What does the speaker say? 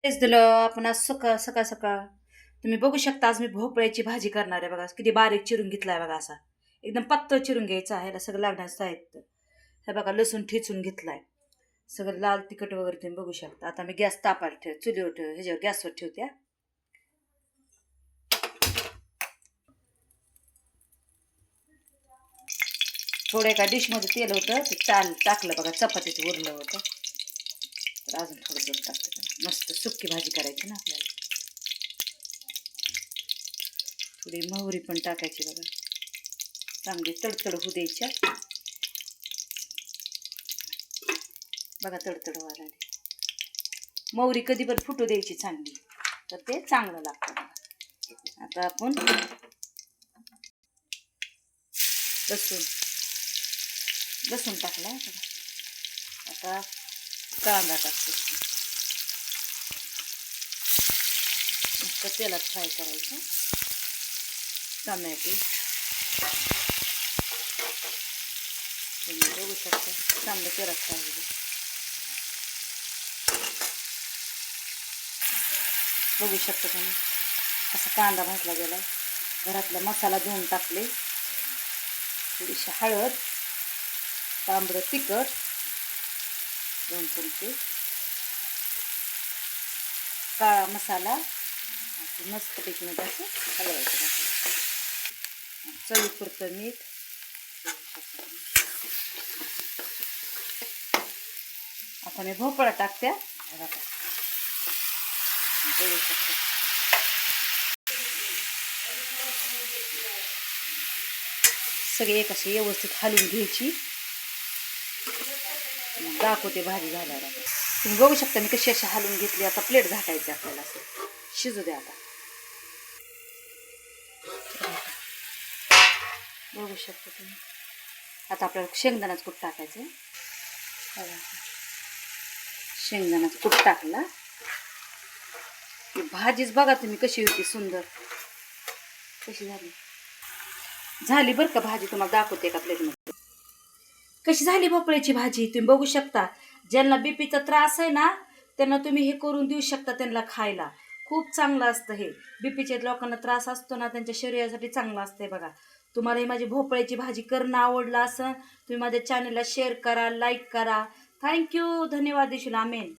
तेच दिलं आपण आज सकाळ सकाळ सकाळ. तुम्ही बघू शकता आज मी भोपळ्याची भाजी करणार आहे बघा. किती बारीक चिरून घेतलाय बघा असा. एकदम पातळ चिरून घ्यायचा आहे. ह्याला सगळं लागणार साहित्य. हे बघा लसूण ठेचून घेतलाय. सगळं लाल तिखट वगैरे तुम्ही बघू शकता. आता मी गॅस तापायला चुलीवर ह्याच्यावर गॅसवर ठेवत्या. थोडं एका डिशमध्ये तेल होतं ते टाकलं बघा. चपातीचं उरलं होतं तर अजून थोडं तेल टाकतं. मस्त सुक्की भाजी करायची ना आपल्याला. थोडी मोहरी पण टाकायची बघा. चांगली तडतड होऊ द्यायच्या. बघा तडतड व्हायला लागली. मोहरी कधी पण फुटू द्यायची चांगली तर ते चांगलं लागतं बघा. आता आपण लसूण टाकला बघा. आता कांदा टाकतो. मस्त तेलात फ्राय करायचं. टमॅटो तुम्ही बघू शकता चांगलं तेलात फ्राय होईल. बघू शकता तुम्ही असा कांदा भाजला गेला. घरातला मसाला धुवून टाकले. थोडीशी हळद, तांबडं तिखट 2 चमचे, काळा मसाला मस्तपैकी मध्ये असं हलवायचं. चवीपुरतं मीठ. आता मी भोपळा टाकत्या. बघू शकतो सगळे एक अशी व्यवस्थित हलवून घ्यायची. दाखवते भाजी झाल्यावर. तुम्ही बघू शकता मी कशी अशी हलवून घेतली. आता प्लेट झाकायची आपल्याला. असं शिजू द्या. आता बघू शकता तुम्ही. आता आपल्याला शेंगदाण्याचं कूट टाकायचं. शेंगदाण्याचं कूट टाकला की भाजीच बघा तुम्ही कशी होती सुंदर. कशी झाली बरं का भाजी. तुम्हाला दाखवते एका प्लेटमध्ये कशी झाली भोपळ्याची भाजी. तुम्ही बघू शकता. ज्यांना बीपीचा त्रास आहे ना त्यांना तुम्ही हे करून देऊ शकता. त्यांना खायला खूप चांगलं असतं हे. बीपीच्या लोकांना त्रास असतो ना त्यांच्या शरीरासाठी चांगलं असतंय बघा. तुम्हाला ही माझी भोपळ्याची भाजी करणं आवडलं असं तुम्ही माझ्या चॅनलला शेअर करा, लाईक करा. थँक्यू. धन्यवाद देशील. आमेन.